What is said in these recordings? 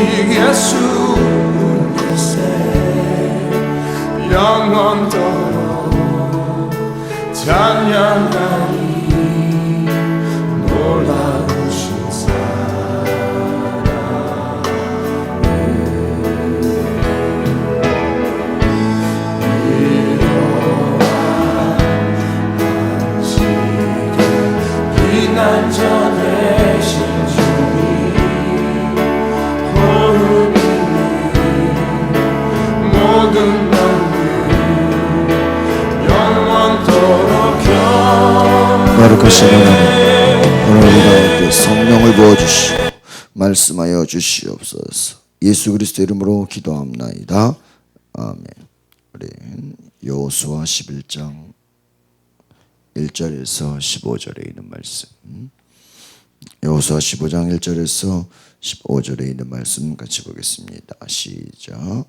예수 영원토록 찬양하리. 놀라우신 비난전에 신중히 호흡이 모든 만물 영원토록 거룩하신 하나님, 오늘 우리 가운데 성령을 부어주시고 말씀하여 주시옵소서. 예수 그리스도 이름으로 기도합나이다. 아멘. 우리 여호수아 11장 1절에서 15절에 있는 말씀, 여호수아 15장 1절에서 15절에 있는 말씀 같이 보겠습니다. 시작.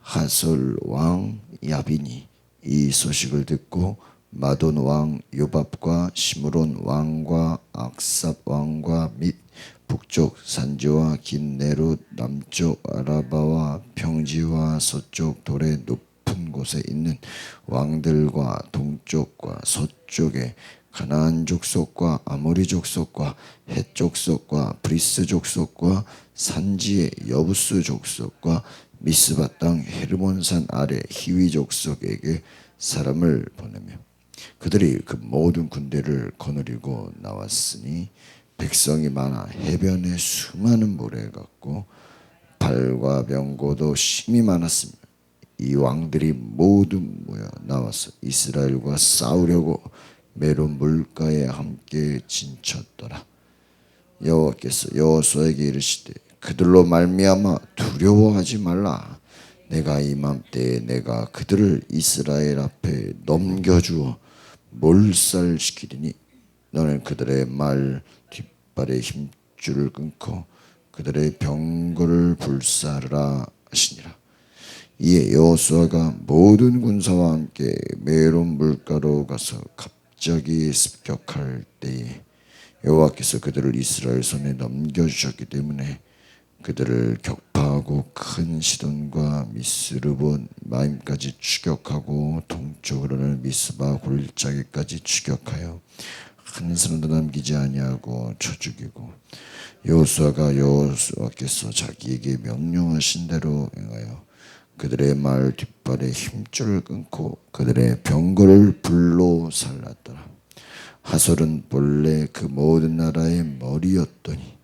하솔 왕 야빈이 이 소식을 듣고 마돈 왕 요밥과 시므론 왕과 악삽 왕과 및 북쪽 산지와 긴 네롯 남쪽 아라바와 평지와 서쪽 돌의 높은 곳에 있는 왕들과 동쪽과 서쪽의 가나안 족속과 아모리 족속과 헷 족속과 브리스 족속과 산지의 여부스 족속과 미스바 땅 헤르몬산 아래 히위 족속에게 사람을 보내며 그들이 그 모든 군대를 거느리고 나왔으니 백성이 많아 해변에 수많은 모래 같고 발과 병고도 심히 많았으며 이 왕들이 모두 모여 나와서 이스라엘과 싸우려고 메론 물가에 함께 진쳤더라. 여호와께서 여호수아에게 이르시되 그들로 말미암아 두려워하지 말라. 내가 이맘때에 내가 그들을 이스라엘 앞에 넘겨주어 몰살시키리니 너는 그들의 말 뒷발의 힘줄을 끊고 그들의 병거를 불사르라 하시니라. 이에 여호수아가 모든 군사와 함께 메론 물가로 가서 갑자기 습격할 때에 여호와께서 그들을 이스라엘 손에 넘겨주셨기 때문에 그들을 격파하고 큰 시돈과 미스르본 마임까지 추격하고 동쪽으로는 미스바 골짜기까지 추격하여 한 사람도 남기지 아니하고 쳐 죽이고 여호수아께서 자기에게 명령하신 대로 행하여 그들의 말 뒷발에 힘줄을 끊고 그들의 병거를 불로 살랐더라. 하솔은 본래 그 모든 나라의 머리였더니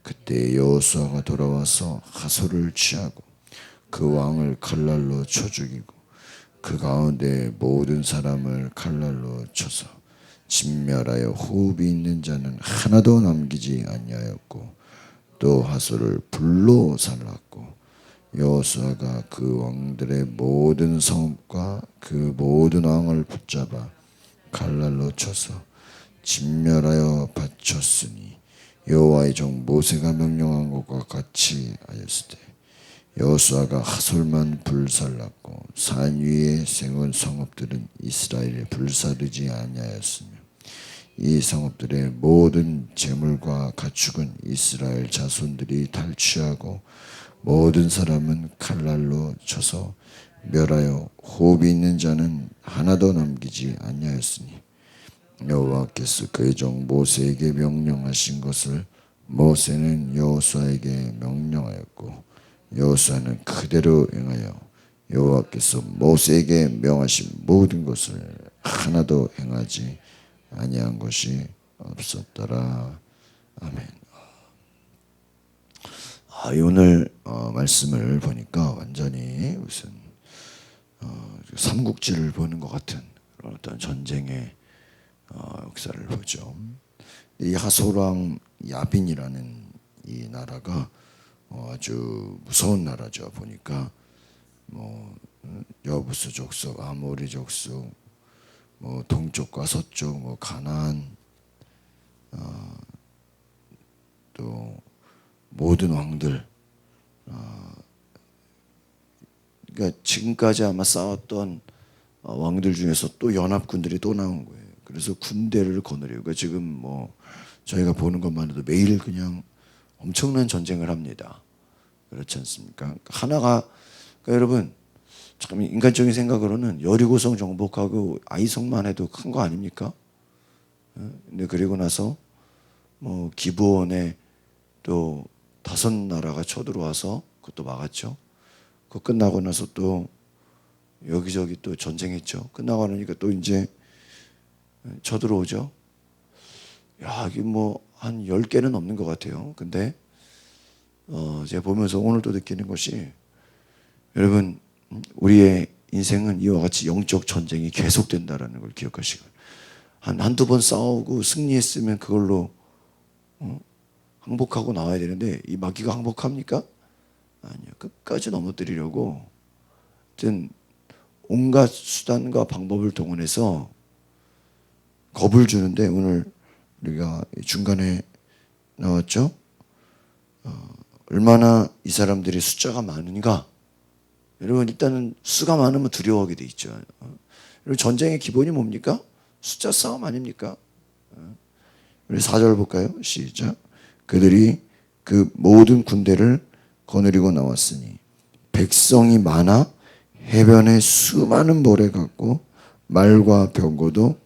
그때 여호수아가 돌아와서 하솔을 취하고 그 왕을 칼날로 쳐 죽이고 그 가운데 모든 사람을 칼날로 쳐서 진멸하여 호흡이 있는 자는 하나도 남기지 아니하였고 또 하솔을 불로 살랐고 여호수아가 그 왕들의 모든 성읍과 그 모든 왕을 붙잡아 칼날로 쳐서 진멸하여 바쳤으니 여호와의 종 모세가 명령한 것과 같이 하였으되 여호수아가 하솔만 불살랐고 산 위에 세운 성읍들은 이스라엘에 불사르지 아니하였으며 이 성읍들의 모든 재물과 가축은 이스라엘 자손들이 탈취하고 모든 사람은 칼날로 쳐서 멸하여 호흡이 있는 자는 하나도 남기지 아니하였으니 여호와께서 그의 종 모세에게 명령하신 것을 모세는 여호수아에게 명령하였고 여호수아는 그대로 행하여 여호와께서 모세에게 명하신 모든 것을 하나도 행하지 아니한 것이 없었더라. 아멘. 오늘 말씀을 보니까 완전히 무슨 삼국지를 보는 것 같은 그런 어떤 전쟁의 역사를 보죠. 이 하솔왕 야빈이라는 이 나라가 아주 무서운 나라죠. 보니까 뭐 여부스 족속, 아모리 족속, 뭐 동쪽과 서쪽, 뭐 가나안, 또 모든 왕들, 그러니까 지금까지 아마 싸웠던 왕들 중에서 또 연합군들이 또 나온 거예요. 그래서 군대를 거느리고 그러니까 지금 뭐 저희가 보는 것만 해도 매일 그냥 엄청난 전쟁을 합니다. 그렇지 않습니까? 하나가 그러니까 여러분 참 인간적인 생각으로는 여리고성 정복하고 아이성만 해도 큰 거 아닙니까? 근데 그리고 나서 뭐 기브온에 또 5나라가 쳐들어와서 그것도 막았죠. 그거 끝나고 나서 또 여기저기 또 전쟁했죠. 끝나고 나니까 또 이제 쳐들어오죠. 야, 이게 뭐 한 10개는 넘는 것 같아요. 근데 제가 보면서 오늘 또 느끼는 것이 여러분 우리의 인생은 이와 같이 영적 전쟁이 계속된다라는 걸 기억하시고 한두 번 싸우고 승리했으면 그걸로 항복하고 나와야 되는데 이 마귀가 항복합니까? 아니요. 끝까지 넘어뜨리려고 하여튼 온갖 수단과 방법을 동원해서 겁을 주는데 오늘 우리가 중간에 나왔죠. 얼마나 이 사람들이 숫자가 많은가. 여러분 일단은 수가 많으면 두려워하게 돼 있죠. 여러분 전쟁의 기본이 뭡니까? 숫자 싸움 아닙니까? 우리 4절 볼까요? 시작. 그들이 그 모든 군대를 거느리고 나왔으니 백성이 많아 해변에 수많은 모래 같고 말과 병거도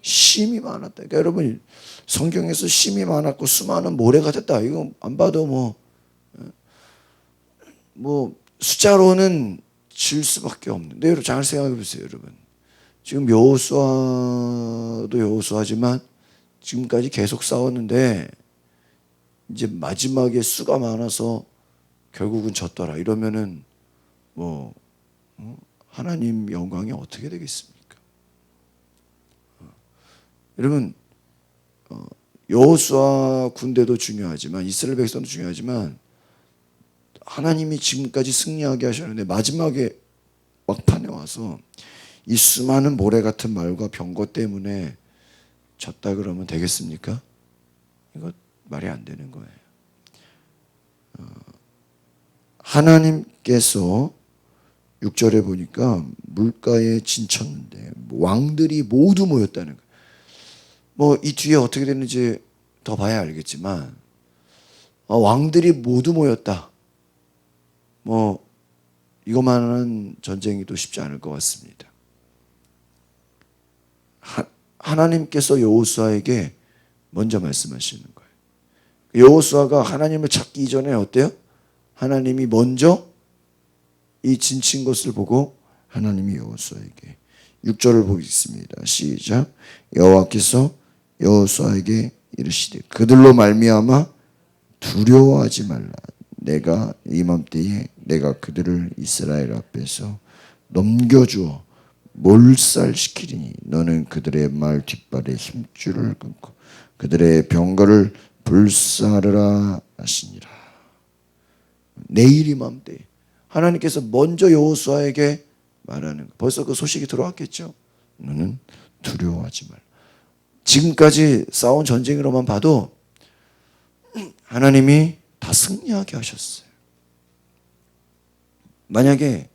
심이 많았다. 그러니까 여러분 성경에서 심이 많았고 수많은 모래 같았다. 이거 안 봐도 뭐 숫자로는 질 수밖에 없는데 여러분 잘 생각해 보세요. 여러분 지금 여호수아도 여호수아지만 지금까지 계속 싸웠는데 이제 마지막에 수가 많아서 결국은 졌더라. 이러면은 뭐 하나님 영광이 어떻게 되겠습니까? 여러분 여호수아 군대도 중요하지만 이스라엘 백성도 중요하지만 하나님이 지금까지 승리하게 하셨는데 마지막에 막판에 와서 이 수많은 모래 같은 말과 병거 때문에 졌다 그러면 되겠습니까? 이거 말이 안 되는 거예요. 하나님께서 6절에 보니까 물가에 진쳤는데 왕들이 모두 모였다는 거예요. 뭐 이 뒤에 어떻게 됐는지 더 봐야 알겠지만 왕들이 모두 모였다. 뭐 이것만은 전쟁이 또 쉽지 않을 것 같습니다. 하나님께서 여호수아에게 먼저 말씀하시는 거예요. 여호수아가 하나님을 찾기 이전에 어때요? 하나님이 먼저 이 진친 것을 보고 하나님이 여호수아에게 6절을 보겠습니다. 시작. 여호와께서 여호수아에게 이르시되 그들로 말미암아 두려워하지 말라. 내가 이맘때에 내가 그들을 이스라엘 앞에서 넘겨주어 몰살시키리니 너는 그들의 말 뒷발에 힘줄을 끊고 그들의 병거를 불사르라 하시니라. 내일 이맘때 하나님께서 먼저 여호수아에게 말하는 거. 벌써 그 소식이 들어왔겠죠. 너는 두려워하지 말라. 지금까지 싸운 전쟁으로만 봐도 하나님이 다 승리하게 하셨어요. 만약에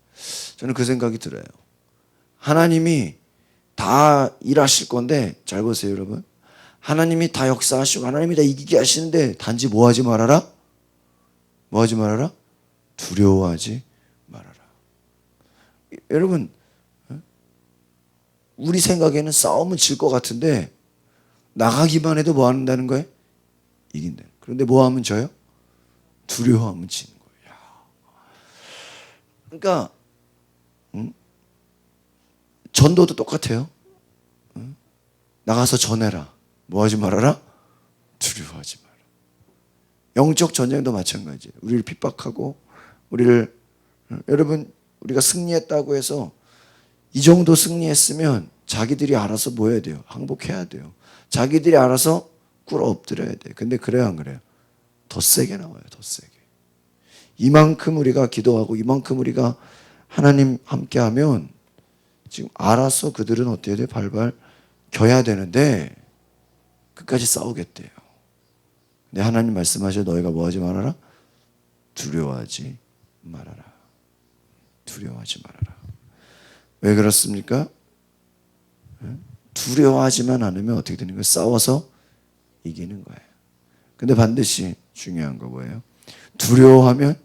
저는 그 생각이 들어요. 하나님이 다 일하실 건데 잘 보세요 여러분. 하나님이 다 역사하시고 하나님이 다 이기게 하시는데 단지 뭐 하지 말아라? 뭐 하지 말아라? 두려워하지 말아라. 여러분 우리 생각에는 싸움은 질 것 같은데 나가기만 해도 뭐 한다는 거예요? 이긴다. 그런데 뭐 하면 져요? 두려워하면 지는 거예요. 그러니까 전도도 똑같아요. 나가서 전해라. 뭐 하지 말아라? 두려워하지 마라. 영적 전쟁도 마찬가지예요. 우리를 핍박하고 우리를 여러분 우리가 승리했다고 해서 이 정도 승리했으면 자기들이 알아서 뭐 해야 돼요? 항복해야 돼요. 자기들이 알아서 꿇어 엎드려야 돼요. 근데 그래요 안 그래요? 더 세게 나와요. 더 세게. 이만큼 우리가 기도하고 이만큼 우리가 하나님 함께하면 지금 알아서 그들은 어떻게 돼? 발발 겨야 되는데 끝까지 싸우겠대요. 근데 하나님 말씀하셔 너희가 뭐 하지 말아라? 두려워하지 말아라. 두려워하지 말아라. 왜 그렇습니까? 두려워하지만 않으면 어떻게 되는 거예요? 싸워서 이기는 거예요. 근데 반드시 중요한 거 뭐예요? 두려워하면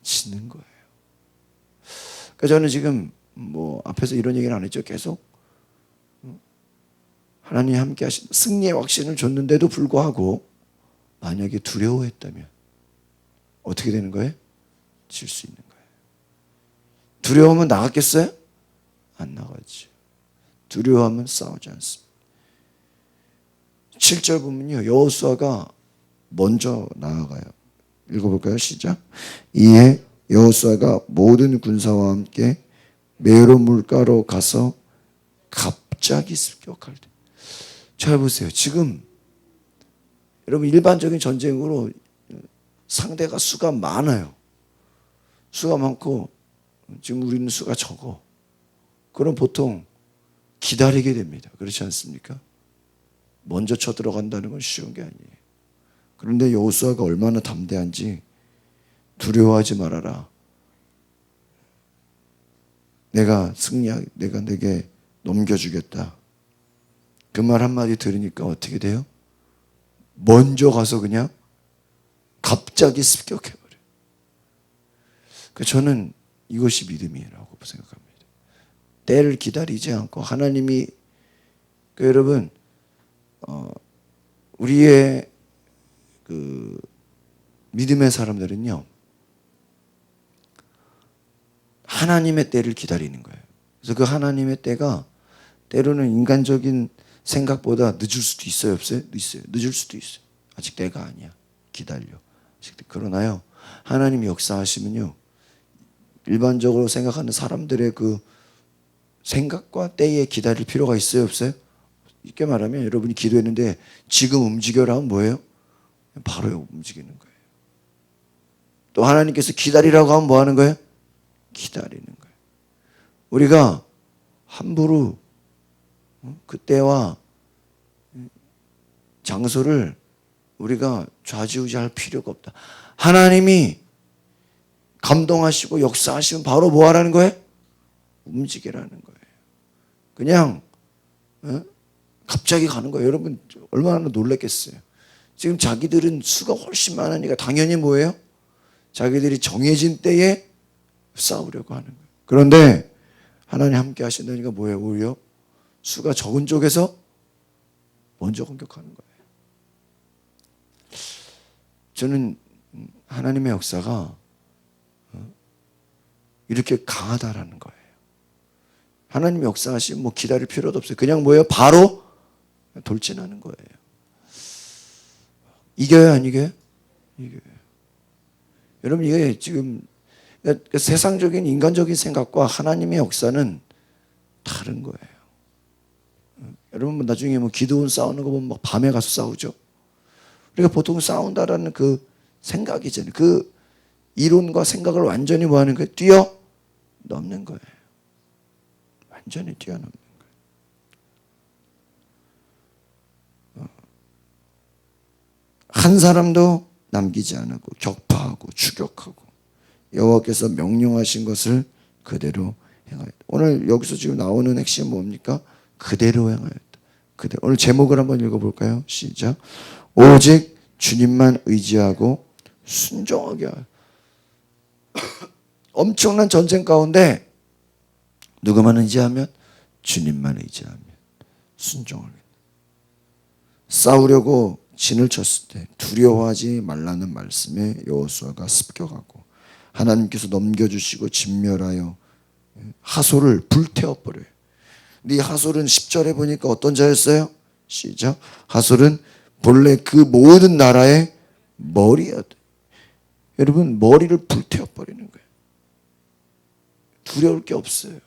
지는 거예요. 그러니까 저는 지금 뭐 앞에서 이런 얘기는 안 했죠. 계속 하나님이 함께 하신 승리의 확신을 줬는데도 불구하고 만약에 두려워했다면 어떻게 되는 거예요? 질 수 있는 거예요. 두려우면 나갔겠어요? 안 나가죠. 두려워하면 싸우지 않습니다. 7절 보면요, 여호수아가 먼저 나아가요. 읽어볼까요? 시작. 이에 여호수아가 모든 군사와 함께 메로 물가로 가서 갑자기 습격할 때. 잘 보세요. 지금 여러분 일반적인 전쟁으로 상대가 수가 많아요. 수가 많고 지금 우리는 수가 적어. 그럼 보통 기다리게 됩니다. 그렇지 않습니까? 먼저 쳐들어간다는 건 쉬운 게 아니에요. 그런데 여호수아가 얼마나 담대한지 두려워하지 말아라. 내가 내게 넘겨주겠다. 그 말 한마디 들으니까 어떻게 돼요? 먼저 가서 그냥 갑자기 습격해버려요. 저는 이것이 믿음이라고 생각합니다. 때를 기다리지 않고 하나님이 여러분 우리의 그 믿음의 사람들은요 하나님의 때를 기다리는 거예요. 그래서 그 하나님의 때가 때로는 인간적인 생각보다 늦을 수도 있어요, 없어요? 있어요. 늦을 수도 있어요. 아직 때가 아니야. 기다려. 그러나요 하나님이 역사하시면요 일반적으로 생각하는 사람들의 그 생각과 때에 기다릴 필요가 있어요, 없어요? 쉽게 말하면 여러분이 기도했는데 지금 움직여라 하면 뭐예요? 바로 움직이는 거예요. 또 하나님께서 기다리라고 하면 뭐 하는 거예요? 기다리는 거예요. 우리가 함부로 그때와 장소를 우리가 좌지우지할 필요가 없다. 하나님이 감동하시고 역사하시면 바로 뭐 하라는 거예요? 움직이라는 거예요. 그냥 갑자기 가는 거예요. 여러분 얼마나 놀랐겠어요. 지금 자기들은 수가 훨씬 많으니까 당연히 뭐예요? 자기들이 정해진 때에 싸우려고 하는 거예요. 그런데 하나님 함께 하신다니까 뭐예요? 오히려 수가 적은 쪽에서 먼저 공격하는 거예요. 저는 하나님의 역사가 이렇게 강하다라는 거예요. 하나님 역사하시면 뭐 기다릴 필요도 없어요. 그냥 뭐예요? 바로 돌진하는 거예요. 이겨요, 안 이겨요? 이겨요. 여러분 이게 지금 세상적인 인간적인 생각과 하나님의 역사는 다른 거예요. 여러분 나중에 뭐 기도원 싸우는 거 보면 막 밤에 가서 싸우죠. 우리가 보통 싸운다라는 그 생각이잖아요. 그 이론과 생각을 완전히 뭐 하는 거예요? 뛰어넘는 거예요. 완전히 뛰어넘는 거예요. 한 사람도 남기지 않고 격파하고 추격하고 여호와께서 명령하신 것을 그대로 행하였다. 오늘 여기서 지금 나오는 핵심은 뭡니까? 그대로 행하였다. 그대로. 오늘 제목을 한번 읽어볼까요? 시작. 오직 주님만 의지하고 순종하게 하여. 엄청난 전쟁 가운데 누구만 의지하면? 주님만 의지하면 순종하게. 싸우려고 진을 쳤을 때 두려워하지 말라는 말씀에 여호수아가 습격하고 하나님께서 넘겨주시고 진멸하여 하솔을 불태워버려요. 근데 이 하솔은 10절에 보니까 어떤 자였어요? 시작. 하솔은 본래 그 모든 나라의 머리였다. 여러분 머리를 불태워버리는 거예요. 두려울 게 없어요.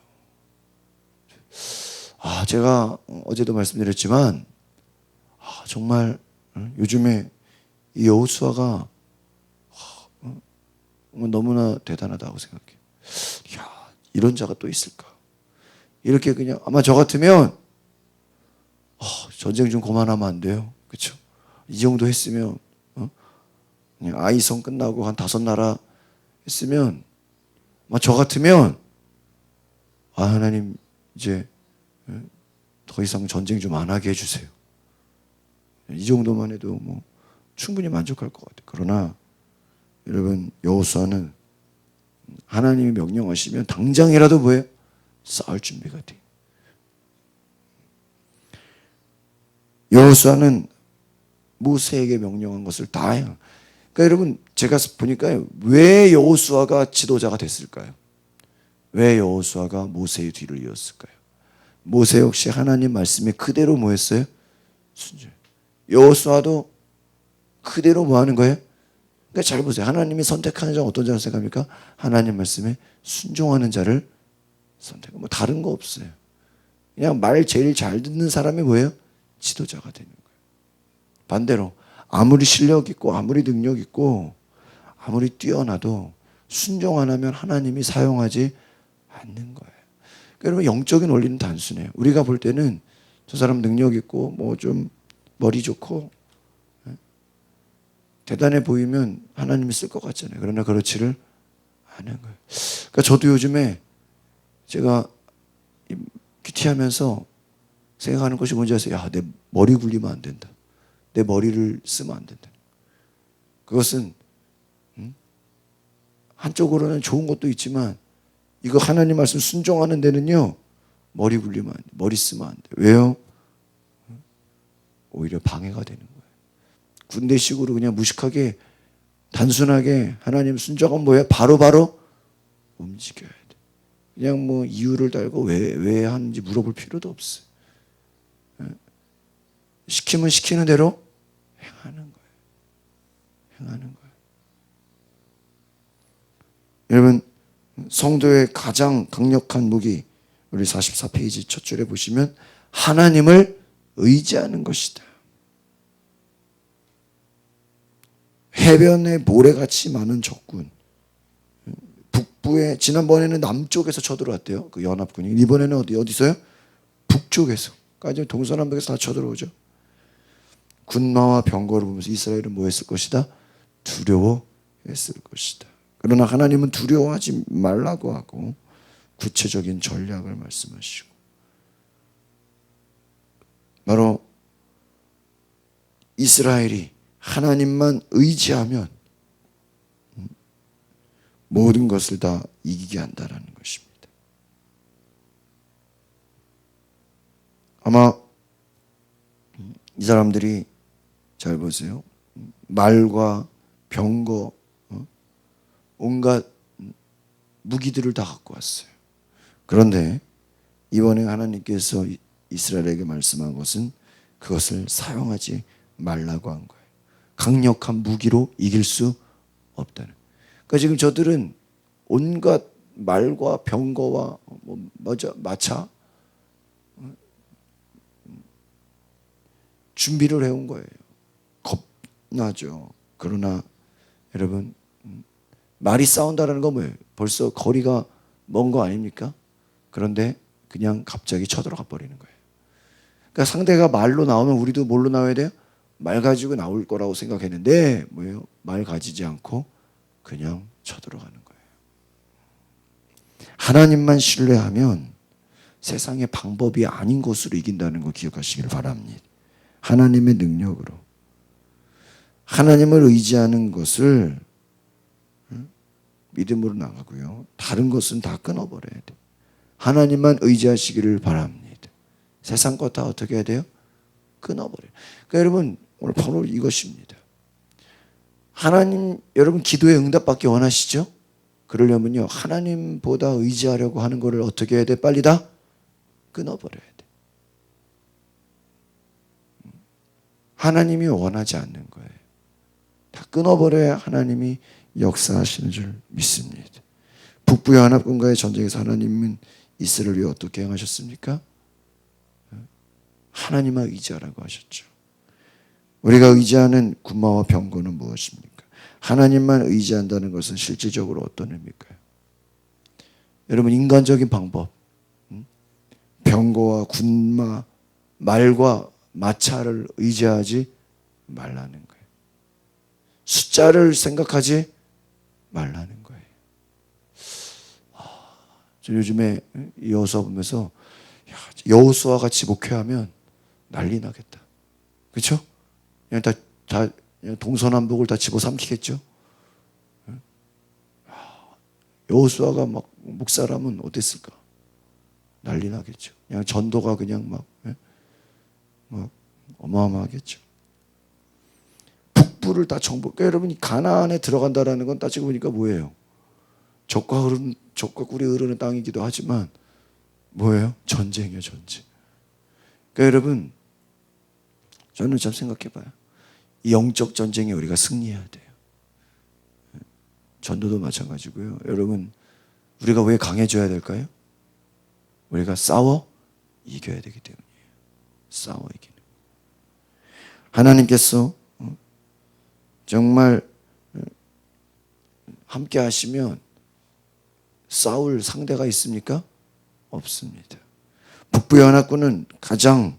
제가 어제도 말씀드렸지만 정말 요즘에 이 여호수아가 너무나 대단하다고 생각해요. 이런 자가 또 있을까? 이렇게 그냥 아마 저 같으면 전쟁 좀 그만하면 안 돼요? 그렇죠? 이 정도 했으면 그냥 아이성 끝나고 한 5나라 했으면 아마 저 같으면 하나님 이제 더 이상 전쟁 좀 안 하게 해주세요. 이 정도만 해도 뭐 충분히 만족할 것 같아요. 그러나 여러분 여호수아는 하나님이 명령하시면 당장이라도 뭐예요? 싸울 준비가 돼. 여호수아는 모세에게 명령한 것을 다 해요. 그러니까 여러분 제가 보니까요, 왜 여호수아가 지도자가 됐을까요? 왜 여호수아가 모세의 뒤를 이었을까요? 모세 역시 하나님 말씀에 그대로 뭐 했어요? 순종. 여호수아도 그대로 뭐 하는 거예요? 그러니까 잘 보세요. 하나님이 선택하는 자는 어떤 자를 생각합니까? 하나님 말씀에 순종하는 자를 선택. 뭐 다른 거 없어요. 그냥 말 제일 잘 듣는 사람이 뭐예요? 지도자가 되는 거예요. 반대로 아무리 실력 있고 아무리 능력 있고 아무리 뛰어나도 순종 안 하면 하나님이 사용하지 않는 거예요. 그러니까 여러분 영적인 원리는 단순해요. 우리가 볼 때는 저 사람 능력 있고 뭐 좀 머리 좋고 대단해 보이면 하나님이 쓸 것 같잖아요. 그러나 그렇지를 않은 거예요. 그러니까 저도 요즘에 제가 큐티하면서 생각하는 것이 뭔지 아세요? 야, 내 머리 굴리면 안 된다. 내 머리를 쓰면 안 된다. 그것은 한쪽으로는 좋은 것도 있지만 이거 하나님 말씀 순종하는 데는요, 머리 굴리면 안 돼. 머리 쓰면 안 돼. 왜요? 오히려 방해가 되는 거예요. 군대식으로 그냥 무식하게 단순하게 하나님 순종은 뭐예요? 바로바로 움직여야 돼. 그냥 뭐 이유를 달고 왜 하는지 물어볼 필요도 없어요. 시키면 시키는 대로 행하는 거예요. 행하는 거예요. 여러분 성도의 가장 강력한 무기, 우리 44페이지 첫 줄에 보시면 하나님을 의지하는 것이다. 해변에 모래같이 많은 적군, 북부에 지난번에는 남쪽에서 쳐들어왔대요. 그 연합군이. 이번에는 어디서요? 북쪽에서까지 동서남북에서 다 쳐들어오죠. 군마와 병거를 보면서 이스라엘은 뭐 했을 것이다? 두려워했을 것이다. 그러나 하나님은 두려워하지 말라고 하고 구체적인 전략을 말씀하시고, 바로 이스라엘이 하나님만 의지하면 모든 것을 다 이기게 한다는 것입니다. 아마 이 사람들이 잘 보세요. 말과 병거, 온갖 무기들을 다 갖고 왔어요. 그런데 이번에 하나님께서 이스라엘에게 말씀한 것은 그것을 사용하지 말라고 한 거예요. 강력한 무기로 이길 수 없다는. 그러니까 지금 저들은 온갖 말과 병거와 마차 준비를 해온 거예요. 겁나죠. 그러나 여러분 말이 싸운다는 건 뭐예요? 벌써 거리가 먼 거 아닙니까? 그런데 그냥 갑자기 쳐들어가 버리는 거예요. 그러니까 상대가 말로 나오면 우리도 뭘로 나와야 돼요? 말 가지고 나올 거라고 생각했는데 뭐예요? 말 가지지 않고 그냥 쳐들어가는 거예요. 하나님만 신뢰하면 세상의 방법이 아닌 것으로 이긴다는 거 기억하시길 바랍니다. 하나님의 능력으로. 하나님을 의지하는 것을 믿음으로 나가고요. 다른 것은 다 끊어버려야 돼요. 하나님만 의지하시기를 바랍니다. 세상 것 다 어떻게 해야 돼요? 끊어버려요. 그러니까 여러분 오늘 바로 이것입니다. 하나님, 여러분 기도의 응답받기 원하시죠? 그러려면요 하나님보다 의지하려고 하는 것을 어떻게 해야 돼? 빨리 다 끊어버려야 돼. 하나님이 원하지 않는 거예요. 다 끊어버려야 하나님이 역사하시는 줄 믿습니다. 북부 연합군과의 전쟁에서 하나님은 이스라엘을 위해 어떻게 행하셨습니까? 하나님만 의지하라고 하셨죠. 우리가 의지하는 군마와 병거는 무엇입니까? 하나님만 의지한다는 것은 실질적으로 어떤 의미일까요? 여러분 인간적인 방법, 병거와 군마, 말과 마차를 의지하지 말라는 거예요. 숫자를 생각하지 말라는 거예요. 저 요즘에 여호수아 보면서 여호수아 같이 목회하면 난리 나겠다. 그렇죠? 그냥 동서남북을 다 집어삼키겠죠. 여호수아가 막 목사라면 어땠을까? 난리 나겠죠. 그냥 전도가 그냥 막 어마어마하겠죠. 북부를 다 정복. 그러니까 여러분이 가나안에 들어간다라는 건 따지고 보니까 뭐예요? 젖과 꿀이 흐르는 땅이기도 하지만 뭐예요? 전쟁이에요, 전쟁. 그러니까 여러분, 저는 참 생각해봐요. 이 영적 전쟁에 우리가 승리해야 돼요. 전도도 마찬가지고요. 여러분, 우리가 왜 강해져야 될까요? 우리가 싸워 이겨야 되기 때문이에요. 싸워 이기는. 하나님께서 정말 함께 하시면 싸울 상대가 있습니까? 없습니다. 북부연합군은 가장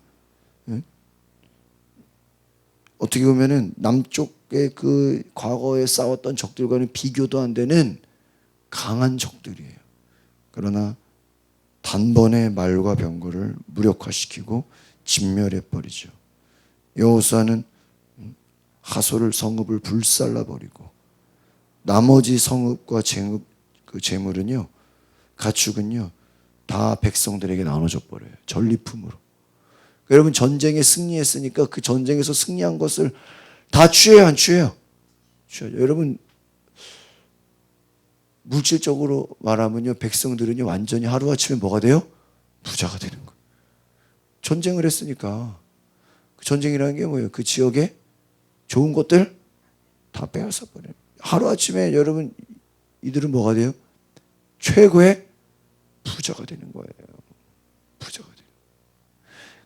어떻게 보면은 남쪽의 그 과거에 싸웠던 적들과는 비교도 안 되는 강한 적들이에요. 그러나 단번에 말과 병거를 무력화시키고 진멸해버리죠. 여호수아는 하솔을 성읍을 불살라버리고 나머지 성읍과 그 재물은요, 가축은요 다 백성들에게 나눠져 버려요. 전리품으로. 여러분, 전쟁에 승리했으니까 그 전쟁에서 승리한 것을 다 취해요, 안 취해요? 취하죠. 여러분, 물질적으로 말하면요, 백성들은요 완전히 하루아침에 뭐가 돼요? 부자가 되는 거예요. 전쟁을 했으니까. 그 전쟁이라는 게 뭐예요? 그 지역에 좋은 것들 다 빼앗아 버려요. 하루아침에 여러분, 이들은 뭐가 돼요? 최고의 부자가 되는 거예요. 부자가 돼요.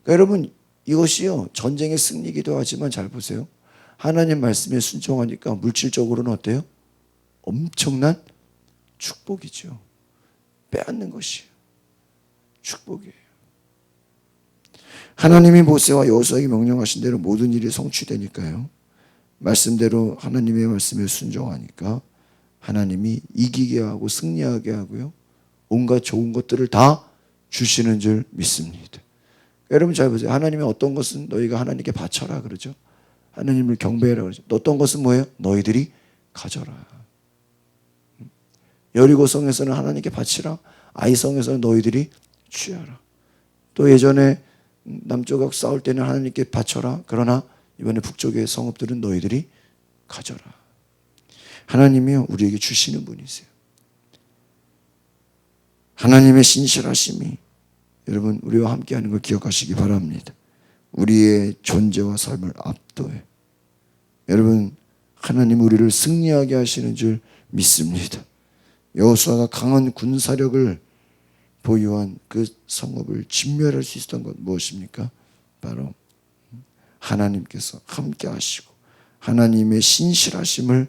그러니까 여러분, 이것이요 전쟁의 승리이기도 하지만 잘 보세요. 하나님 말씀에 순종하니까 물질적으로는 어때요? 엄청난 축복이죠. 빼앗는 것이에요. 축복이에요. 하나님이 모세와 여호수아에게 명령하신 대로 모든 일이 성취되니까요. 말씀대로 하나님의 말씀에 순종하니까 하나님이 이기게 하고 승리하게 하고요. 온갖 좋은 것들을 다 주시는 줄 믿습니다. 여러분 잘 보세요. 하나님의 어떤 것은 너희가 하나님께 바쳐라 그러죠. 하나님을 경배해라 그러죠. 어떤 것은 뭐예요? 너희들이 가져라. 여리고성에서는 하나님께 바치라. 아이성에서는 너희들이 취하라. 또 예전에 남쪽하고 싸울 때는 하나님께 바쳐라. 그러나 이번에 북쪽의 성읍들은 너희들이 가져라. 하나님이요 우리에게 주시는 분이세요. 하나님의 신실하심이 여러분 우리와 함께하는 걸 기억하시기 바랍니다. 우리의 존재와 삶을 압도해. 여러분, 하나님 우리를 승리하게 하시는 줄 믿습니다. 여호수아가 강한 군사력을 보유한 그 성읍을 진멸할 수 있었던 것 무엇입니까? 바로 하나님께서 함께 하시고 하나님의 신실하심을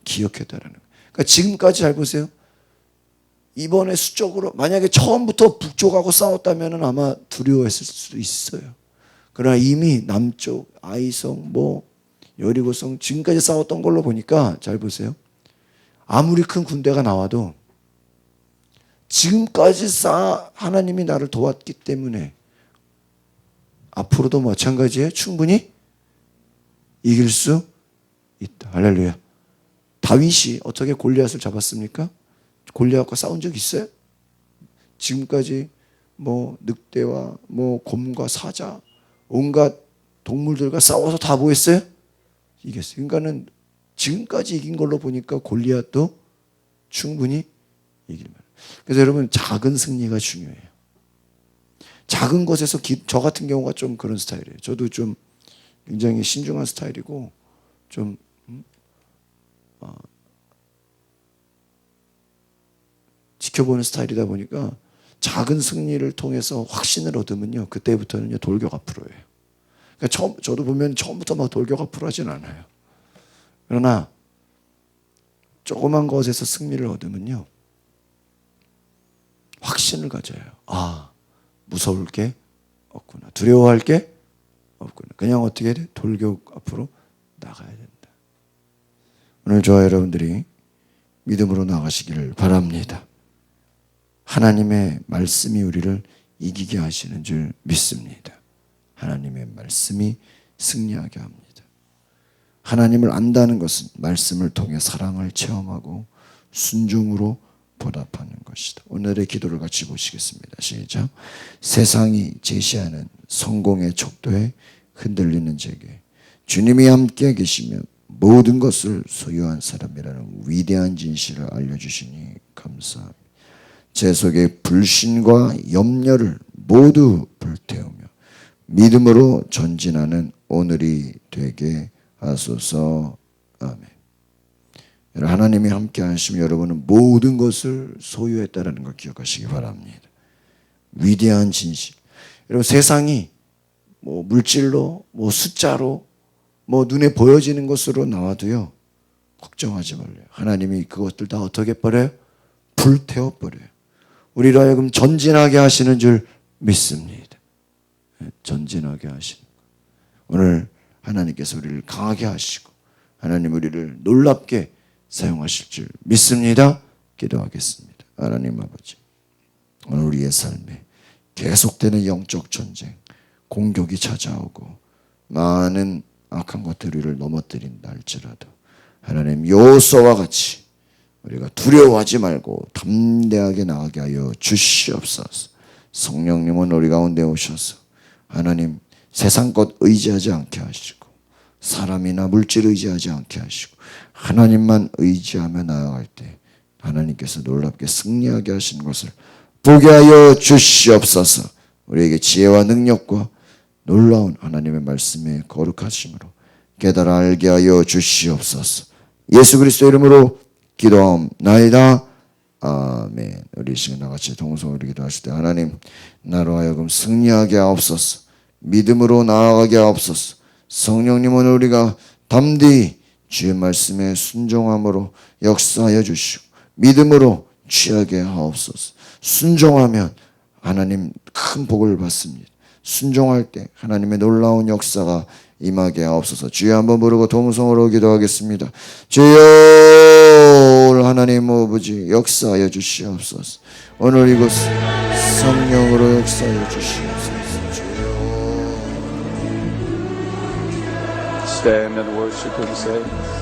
기억했다라는 거예요. 그러니까 지금까지 잘 보세요. 이번에 수적으로 만약에 처음부터 북쪽하고 싸웠다면 아마 두려워했을 수도 있어요. 그러나 이미 남쪽 아이성 여리고성 지금까지 싸웠던 걸로 보니까 잘 보세요. 아무리 큰 군대가 나와도 지금까지 하나님이 나를 도왔기 때문에 앞으로도 마찬가지에 충분히 이길 수 있다. 할렐루야. 다윗이 어떻게 골리앗을 잡았습니까? 골리앗과 싸운 적 있어요? 지금까지 늑대와 곰과 사자 온갖 동물들과 싸워서 다 뭐했어요? 이겼어요. 그러니까는 지금까지 이긴 걸로 보니까 골리앗도 충분히 이길 만해요. 그래서 여러분 작은 승리가 중요해요. 작은 것에서 저 같은 경우가 좀 그런 스타일이에요. 저도 좀 굉장히 신중한 스타일이고 좀 지켜보는 스타일이다 보니까 작은 승리를 통해서 확신을 얻으면요 그때부터는요 돌격 앞으로예요. 그러니까 저도 보면 처음부터 막 돌격 앞으로 하진 않아요. 그러나 조그만 것에서 승리를 얻으면요 확신을 가져요. 무서울 게 없구나. 두려워할 게 없구나. 그냥 어떻게 돼? 돌격 앞으로 나가야 된다. 오늘 저와 여러분들이 믿음으로 나가시기를 바랍니다. 하나님의 말씀이 우리를 이기게 하시는 줄 믿습니다. 하나님의 말씀이 승리하게 합니다. 하나님을 안다는 것은 말씀을 통해 사랑을 체험하고 순종으로 보답하는 것이다. 오늘의 기도를 같이 보시겠습니다. 시작. 세상이 제시하는 성공의 척도에 흔들리는 제게 주님이 함께 계시면 모든 것을 소유한 사람이라는 위대한 진실을 알려주시니 감사합니다. 제 속의 불신과 염려를 모두 불태우며 믿음으로 전진하는 오늘이 되게 하소서. 아멘. 하나님이 함께 하시면 여러분은 모든 것을 소유했다는 걸 기억하시기 바랍니다. 위대한 진실. 여러분 세상이 뭐 물질로, 뭐 숫자로, 뭐 눈에 보여지는 것으로 나와도요 걱정하지 말래요. 하나님이 그것들 다 어떻게 버려요? 불태워 버려요. 우리로 하여금 전진하게 하시는 줄 믿습니다. 전진하게 하시는 것. 오늘 하나님께서 우리를 강하게 하시고 하나님 우리를 놀랍게 사용하실 줄 믿습니다. 기도하겠습니다. 하나님 아버지, 오늘 우리의 삶에 계속되는 영적 전쟁, 공격이 찾아오고 많은 악한 것들을 우리를 넘어뜨린다 할지라도 하나님 요소와 같이 우리가 두려워하지 말고 담대하게 나가게 하여 주시옵소서. 성령님은 우리 가운데 오셔서 하나님 세상 것 의지하지 않게 하시고 사람이나 물질 의지하지 않게 하시고 하나님만 의지하며 나아갈 때 하나님께서 놀랍게 승리하게 하신 것을 보게 하여 주시옵소서. 우리에게 지혜와 능력과 놀라운 하나님의 말씀의 거룩하심으로 깨달아 알게 하여 주시옵소서. 예수 그리스도 이름으로 기도하옵나이다. 아멘. 우리 이 시간 나같이 동성으로 기도하실 때 하나님 나로 하여금 승리하게 하옵소서. 믿음으로 나아가게 하옵소서. 성령님은 우리가 담대히 주의 말씀에 순종함으로 역사하여 주시고 믿음으로 취하게 하옵소서. 순종하면 하나님 큰 복을 받습니다. 순종할 때 하나님의 놀라운 역사가 임하게 하옵소서. 주여 한번 부르고 동성으로 기도하겠습니다. 주여 오늘 하나님 아버지 역사하여 주시옵소서. 오늘 이곳 성령으로 역사하여 주시옵소서. Stand and worship Him, say.